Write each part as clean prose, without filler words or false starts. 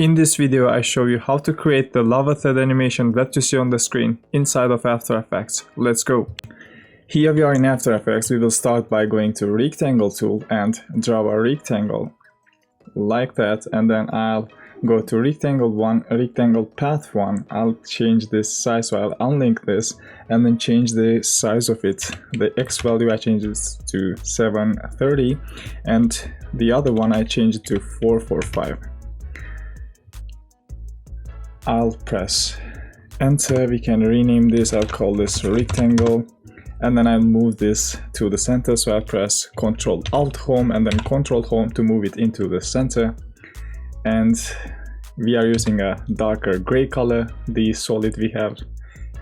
In this video, I show you how to create the lava thread animation that you see on the screen inside of After Effects. Let's go! Here we are in After Effects. We will start by going to Rectangle tool and draw a rectangle like that, and then I'll go to Rectangle 1, Rectangle Path 1. I'll change this size, so I'll unlink this and then change the size of it. The X value I change it to 730 and the other one I change it to 445. I'll press enter. We can rename this. I'll call this rectangle, and then I'll move this to the center, so I press Ctrl Alt Home and then Ctrl Home to move it into the center. And we are using a darker gray color. The solid we have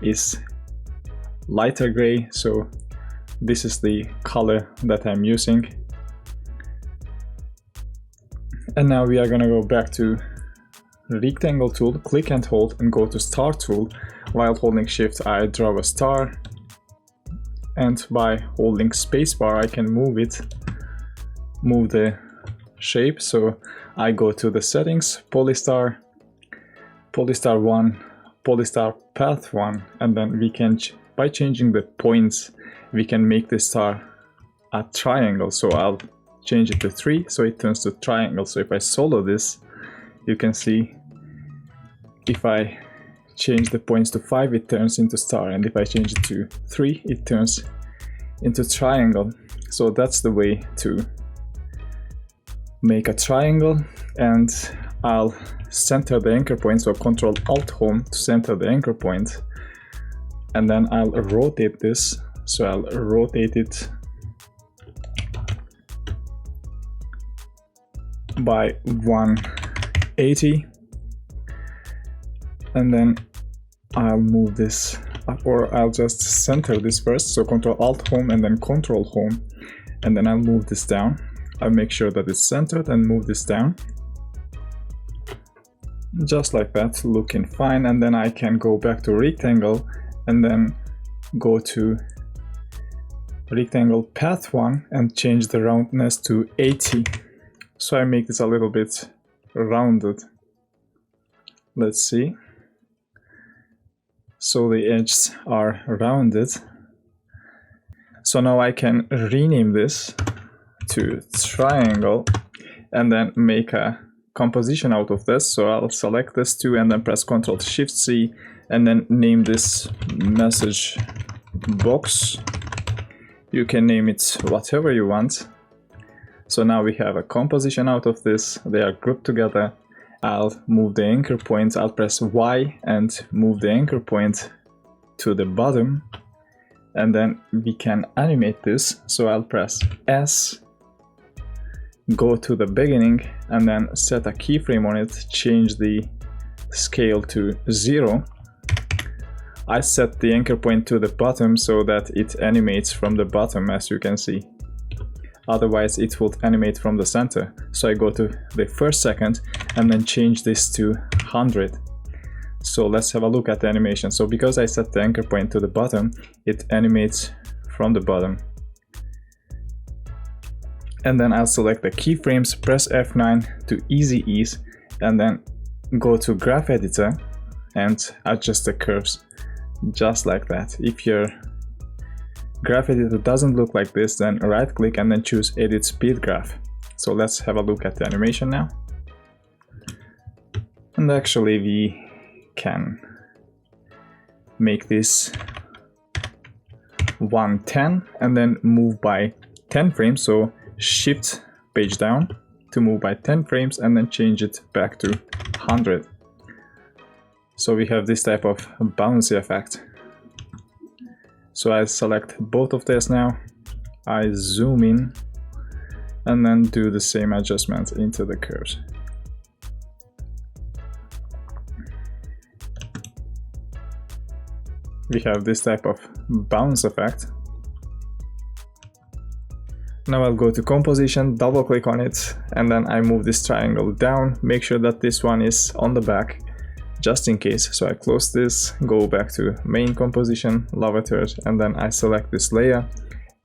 is lighter gray, so this is the color that I'm using. And now we are gonna go back to Rectangle tool, click and hold, and go to Star tool. While holding shift, I draw a star, and by holding spacebar I can move the shape. So I go to the settings, polystar 1, polystar path 1, and then we can, by changing the points, we can make the star a triangle. So I'll change it to 3, so it turns to triangle. So if I solo this, you can see if I change the points to 5, it turns into star, and if I change it to 3, it turns into triangle. So that's the way to make a triangle. And I'll center the anchor point, so Ctrl Alt Home to center the anchor point, and then I'll rotate this, so I'll rotate it by 180, and then I'll move this up, or I'll just center this first, so Ctrl Alt Home and then Ctrl Home, and then I'll move this down. I'll make sure that it's centered and move this down just like that, looking fine. And then I can go back to rectangle and then go to Rectangle Path 1 and change the roundness to 80. So I make this a little bit rounded. Let's see. So the edges are rounded. So now I can rename this to triangle and then make a composition out of this. So I'll select this too and then press Ctrl Shift C and then name this message box. You can name it whatever you want. So now we have a composition out of this. They are grouped together. I'll move the anchor point. I'll press Y and move the anchor point to the bottom, and then we can animate this. So I'll press S, go to the beginning, and then set a keyframe on it, change the scale to 0. I set the anchor point to the bottom so that it animates from the bottom, as you can see. Otherwise it would animate from the center. So I go to the first second and then change this to 100. So let's have a look at the animation. So because I set the anchor point to the bottom, it animates from the bottom. And then I'll select the keyframes, press F9 to easy ease, and then go to graph editor and adjust the curves just like that. If your graph editor doesn't look like this, then right click and then choose edit speed graph. So let's have a look at the animation now. And actually we can make this 110 and then move by 10 frames. So shift page down to move by 10 frames and then change it back to 100. So we have this type of bouncy effect. So I select both of this now, I zoom in and then do the same adjustment into the curves. We have this type of bounce effect. Now I'll go to composition, double click on it, and then I move this triangle down, make sure that this one is on the back, just in case. So I close this, go back to main composition, lava thread, and then I select this layer,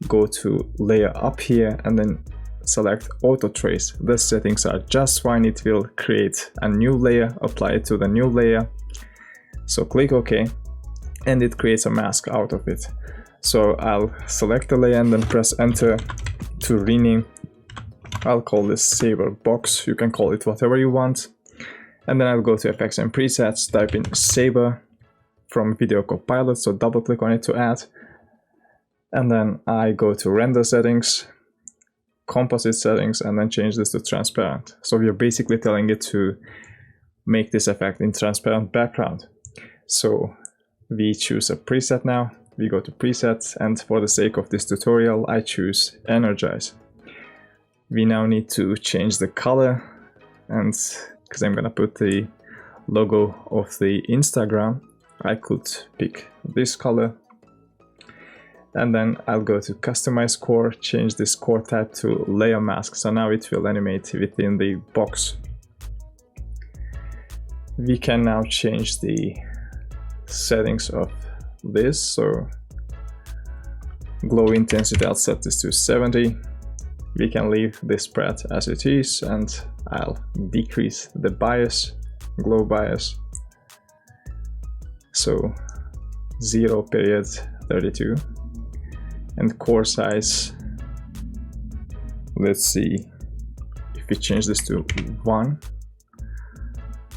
go to layer up here, and then select auto trace. The settings are just fine. It will create a new layer, apply it to the new layer. So click OK, and it creates a mask out of it. So I'll select the layer and then press enter to rename. I'll call this saber box. You can call it whatever you want. And then I'll go to effects and presets, type in saber from video copilot, so double click on it to add. And then I go to render settings, composite settings, and then change this to transparent. So we are basically telling it to make this effect in transparent background. So we choose a preset now. We go to presets, and for the sake of this tutorial, I choose energize. We now need to change the color, and because I'm gonna put the logo of the Instagram, I could pick this color. And then I'll go to customize core, change this core type to layer mask. So now it will animate within the box. We can now change the settings of this. So glow intensity, I'll set this to 70. We can leave this spread as it is, and I'll decrease the bias, glow bias. So 0.32. And core size, let's see if we change this to 1.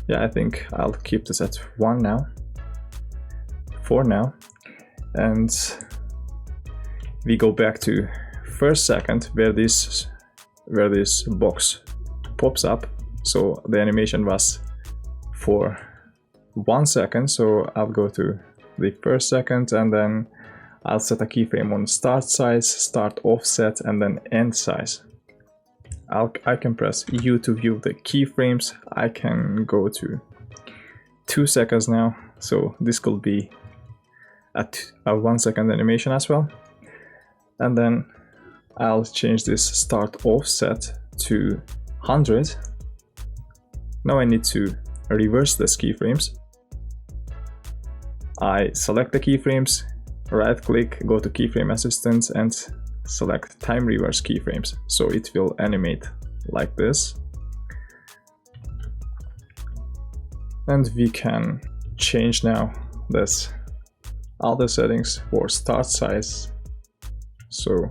Yeah, I think I'll keep this at 1 now, for now. And we go back to first second where this box pops up. So the animation was for 1 second, so I'll go to the first second, and then I'll set a keyframe on start size, start offset, and then end size. I can press U to view the keyframes. I can go to 2 seconds now, so this could be a 1 second animation as well. And then I'll change this start offset to 100. Now I need to reverse this keyframes. I select the keyframes, right click, go to keyframe assistant, and select time reverse keyframes. So it will animate like this. And we can change now this other settings for start size. So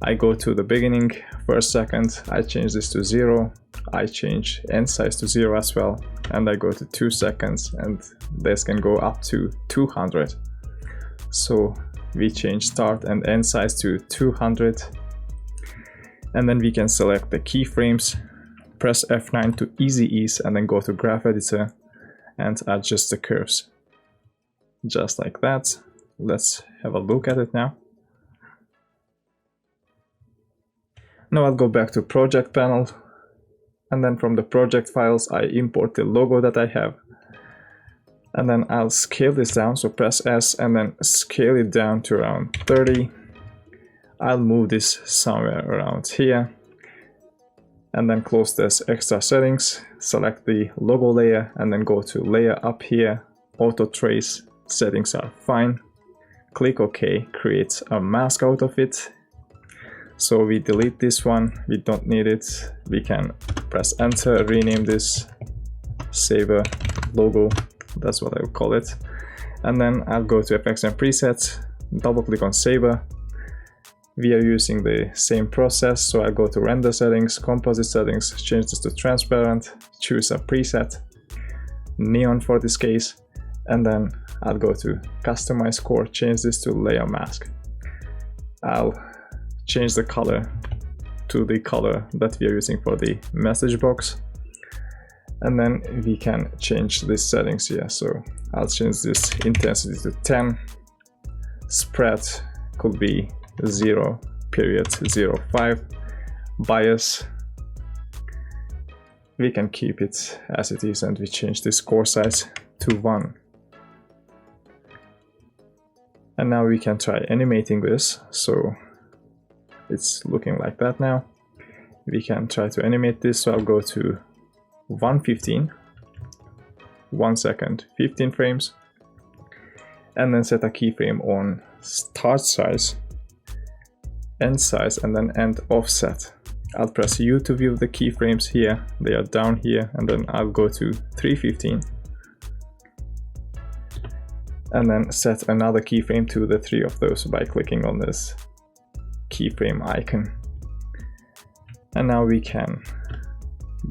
I go to the beginning, first second, I change this to 0. I change end size to 0 as well, and I go to 2 seconds, and this can go up to 200. So we change start and end size to 200, and then we can select the keyframes, press F9 to easy ease, and then go to graph editor and adjust the curves just like that. Let's have a look at it now. Now I'll go back to project panel, and then from the project files I import the logo that I have. And then I'll scale this down, so press S and then scale it down to around 30. I'll move this somewhere around here. And then close this extra settings, select the logo layer, and then go to layer up here, auto trace, settings are fine. Click OK, create a mask out of it. So we delete this one, we don't need it. We can press enter, rename this saber logo. That's what I would call it. And then I'll go to effects and presets, double click on saber. We are using the same process, so I go to render settings, composite settings, change this to transparent, choose a preset, neon for this case, and then I'll go to customize core, change this to layer mask. I'll change the color to the color that we are using for the message box. And then we can change these settings here. So I'll change this intensity to 10. Spread could be 0.05. Bias, we can keep it as it is, and we change this core size to 1. And now we can try animating this. So it's looking like that now. We can try to animate this. So I'll go to 115, 1 second, 15 frames, and then set a keyframe on start size, end size and then end offset. I'll press U to view the keyframes here, they are down here, and then I'll go to 315 and then set another keyframe to the 3 of those by clicking on this keyframe icon. And now we can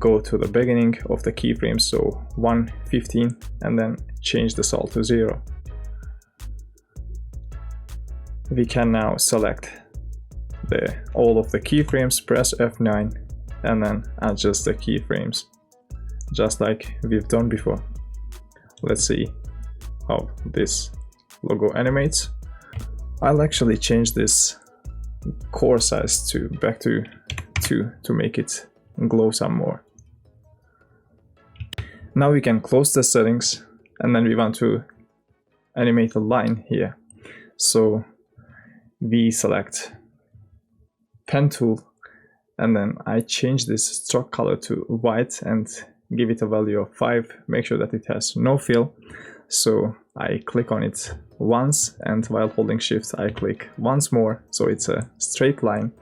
go to the beginning of the keyframe, so 115, and then change the sol to 0. We can now select all of the keyframes, press F9, and then adjust the keyframes, just like we've done before. Let's see how this logo animates. I'll actually change this core size to back to 2 to make it glow some more. Now we can close the settings, and then we want to animate a line here. So we select pen tool, and then I change this stroke color to white and give it a value of 5. Make sure that it has no fill. So I click on it once, and while holding shift I click once more, so it's a straight line.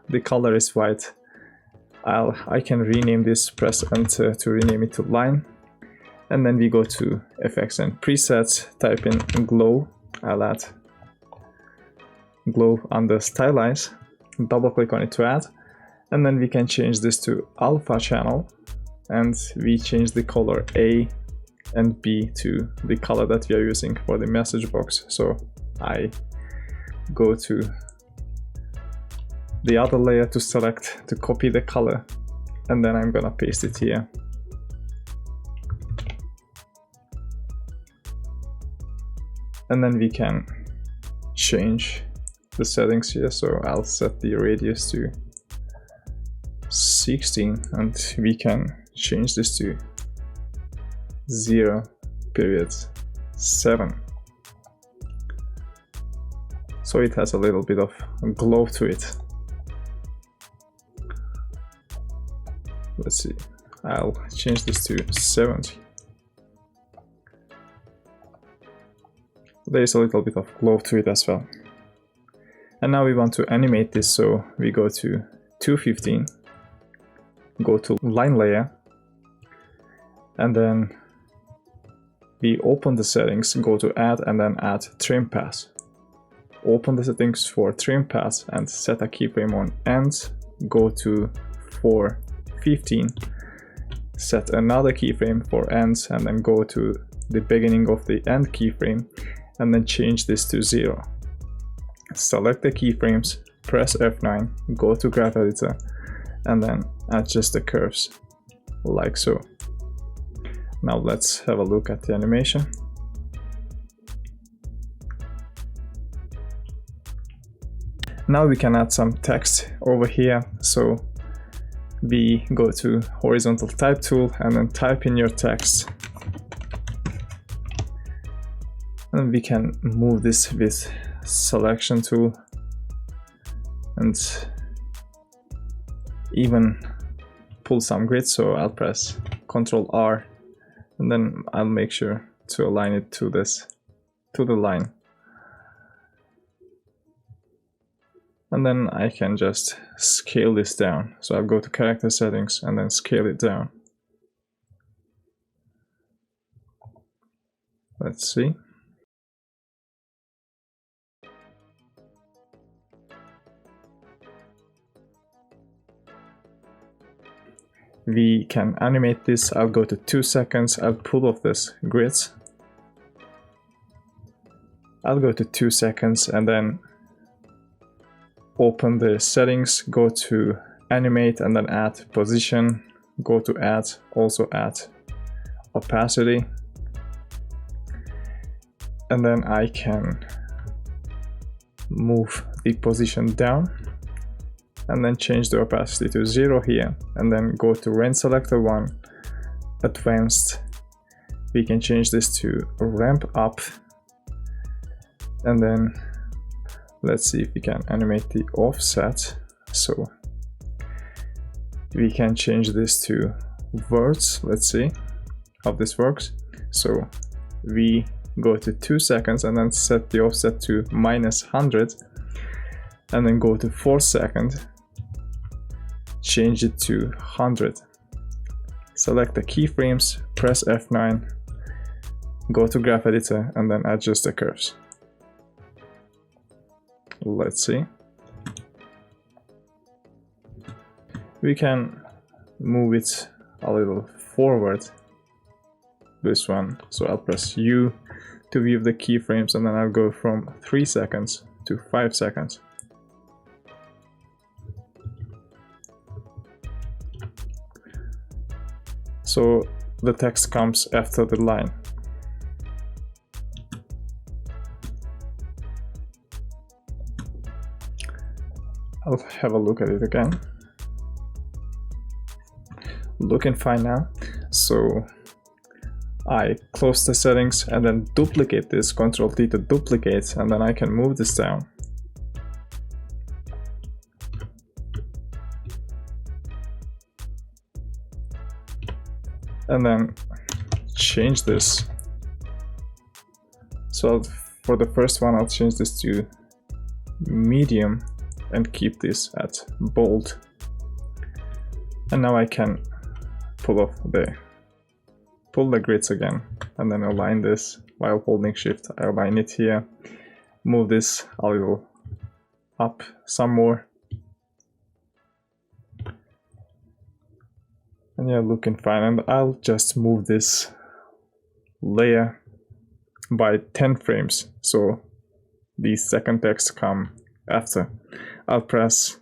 The color is white. I can rename this, press enter to rename it to line, and then we go to effects and presets, type in glow. I'll add glow under stylize, double click on it to add, and then we can change this to alpha channel, and we change the color A and B to the color that we are using for the message box. So I go to the other layer to select, to copy the color, and then I'm gonna paste it here. And then we can change the settings here, so I'll set the radius to 16, and we can change this to 0.7, so it has a little bit of glow to it. Let's see, I'll change this to 70. There is a little bit of glow to it as well. And now we want to animate this, so we go to 215, go to line layer, and then we open the settings, go to add, and then add trim path. Open the settings for trim path and set a keyframe on end, go to 415, set another keyframe for ends, and then go to the beginning of the end keyframe, and then change this to 0. Select the keyframes, press F9, go to graph editor, and then adjust the curves like so. Now let's have a look at the animation. Now we can add some text over here, so we go to horizontal type tool and then type in your text, and we can move this with selection tool and even pull some grid. So I'll press Ctrl R, and then I'll make sure to align it to the line, and then I can just scale this down. So I'll go to character settings and then scale it down. Let's see. We can animate this. I'll go to 2 seconds. I'll pull off this grids. I'll go to 2 seconds and then open the settings, go to animate and then add position, go to add, also add opacity, and then I can move the position down and then change the opacity to 0 here, and then go to range selector 1, advanced. We can change this to ramp up, and then let's see if we can animate the offset. So we can change this to words. Let's see how this works. So we go to 2 seconds and then set the offset to -100. and then go to 4-second, change it to 100. Select the keyframes, press F9, go to graph editor, and then adjust the curves. Let's see. We can move it a little forward, this one. So I'll press U to view the keyframes, and then I'll go from 3 seconds to 5 seconds. So the text comes after the line. I'll have a look at it again. Looking fine now. So I close the settings and then duplicate this, Ctrl T to duplicate, and then I can move this down. And then change this. So for the first one, I'll change this to medium and keep this at bold. And now I can pull the grids again, and then align this while holding Shift. I align it here, move this a little up some more. And yeah, looking fine. And I'll just move this layer by 10 frames, so the second text come after. I'll press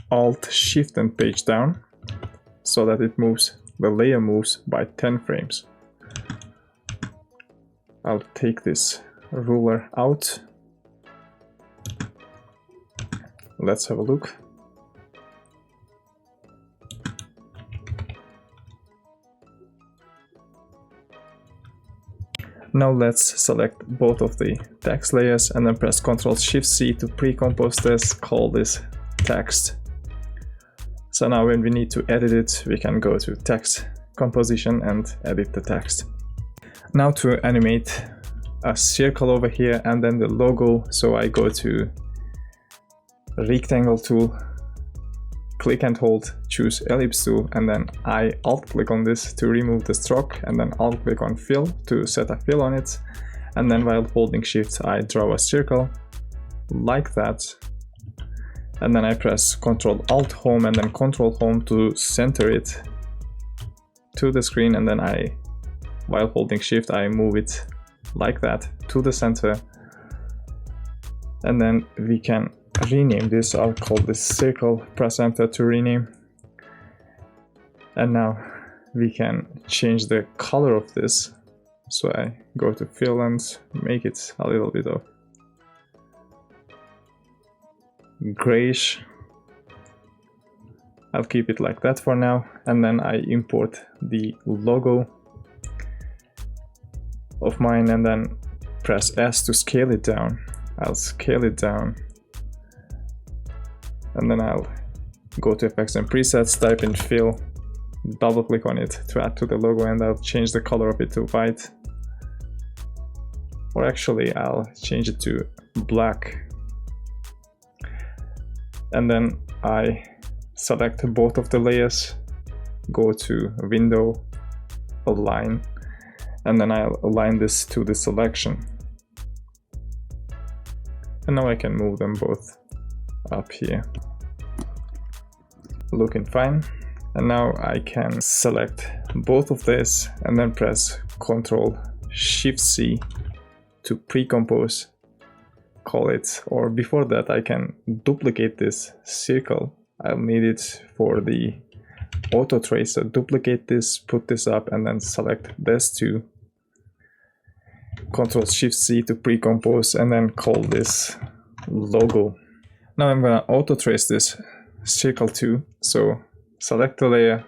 Alt, Shift and page down so that it moves, the layer moves by 10 frames. I'll take this ruler out. Let's have a look. Now let's select both of the text layers and then press Ctrl-Shift-C to pre-compose this, call this text. So now when we need to edit it, we can go to text composition and edit the text. Now to animate a circle over here and then the logo, so I go to rectangle tool, click and hold, choose ellipse tool, and then I alt click on this to remove the stroke, and then alt click on fill to set a fill on it, and then while holding Shift I draw a circle like that, and then I press Ctrl Alt Home and then Ctrl Home to center it to the screen, and then while holding Shift I move it like that to the center, and then we can rename this. I'll call this circle, press enter to rename. And now we can change the color of this. So I go to fill and make it a little bit of grayish. I'll keep it like that for now, and then I import the logo of mine and then press S to scale it down. I'll scale it down, and then I'll go to effects and presets, type in fill, double click on it to add to the logo, and I'll change the color of it to white, or actually I'll change it to black. And then I select both of the layers, go to window, align, and then I'll align this to the selection. And now I can move them both up here. Looking fine. And now I can select both of this and then press Ctrl-Shift-C to pre-compose, call it, or before that I can duplicate this circle. I'll need it for the auto trace, so duplicate this, put this up, and then select this to Ctrl-Shift-C to pre-compose, and then call this logo. Now I'm gonna auto trace this circle too, so select the layer,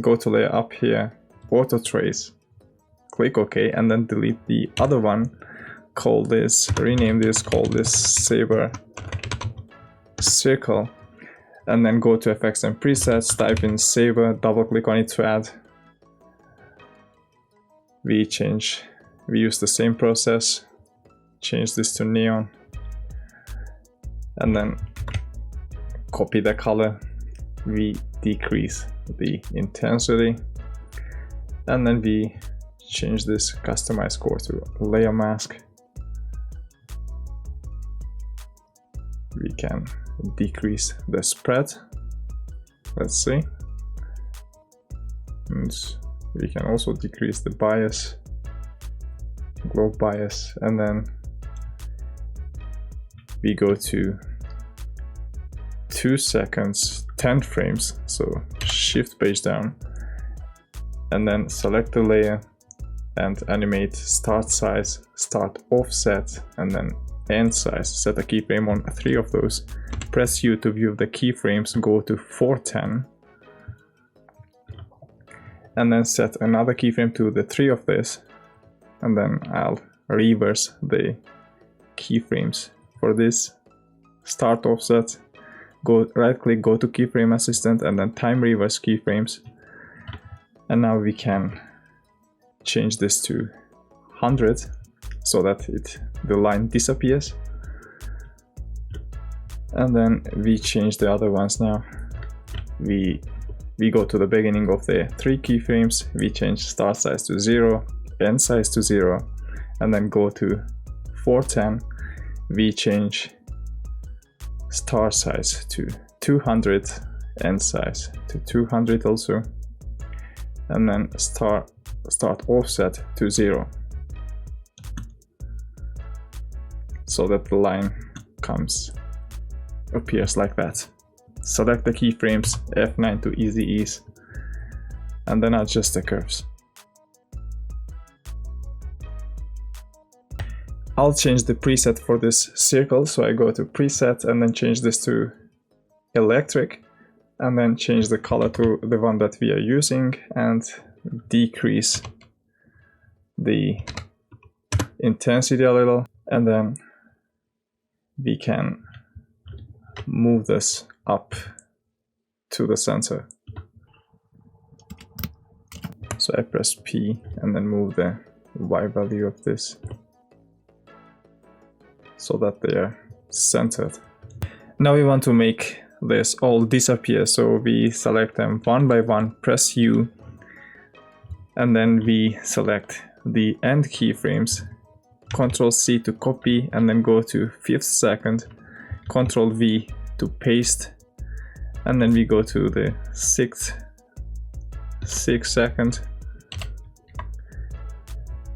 go to layer up here, auto trace, click OK, and then delete the other one, call this, rename this, call this saber circle, and then go to effects and presets, type in saber, double click on it to add. We use the same process, change this to neon, and then copy the color. We decrease the intensity, and then we change this customize core to layer mask. We can decrease the spread. Let's see. And we can also decrease the bias, globe bias, and then we go to 2 seconds, 10 frames. So shift page down, and then select the layer and animate start size, start offset, and then end size. Set a keyframe on 3 of those. Press U to view the keyframes, go to 410. And then set another keyframe to the 3 of this. And then I'll reverse the keyframes for this. Start offset, go right click, go to keyframe assistant, and then time reverse keyframes. And now we can change this to 100 so that the line disappears. And then we change the other ones now. We go to the beginning of the 3 keyframes, we change start size to 0, end size to 0, and then go to 410. We change start size to 200, end size to 200 also, and then start offset to 0, so that the line appears like that. Select the keyframes, F9 to easy ease, and then adjust the curves. I'll change the preset for this circle, so I go to preset and then change this to electric, and then change the color to the one that we are using and decrease the intensity a little, and then we can move this up to the center. So I press P and then move the Y value of this so that they are centered. Now we want to make this all disappear, so we select them one by one, press U, and then we select the end keyframes, Ctrl C to copy, and then go to 5th second, Ctrl V to paste, and then we go to the 6th second,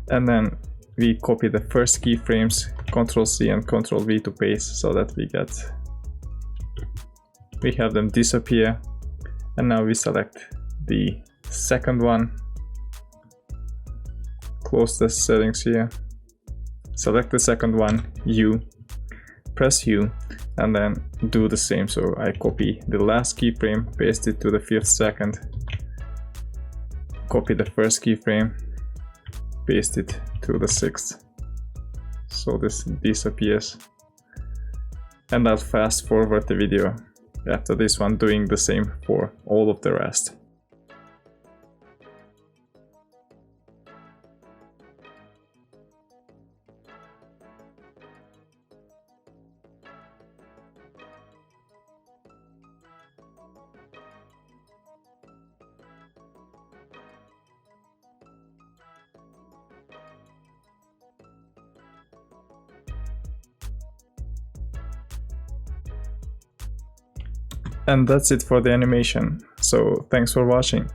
and then we copy the first keyframes, Ctrl C and Ctrl V to paste, so that we have them disappear. And now we select the second one, close the settings here, select the second one, U, press U, and then do the same. So I copy the last keyframe, paste it to the 5th second, copy the first keyframe, paste it to the 6th, so this disappears. And I'll fast forward the video after this one, doing the same for all of the rest. And that's it for the animation. So thanks for watching.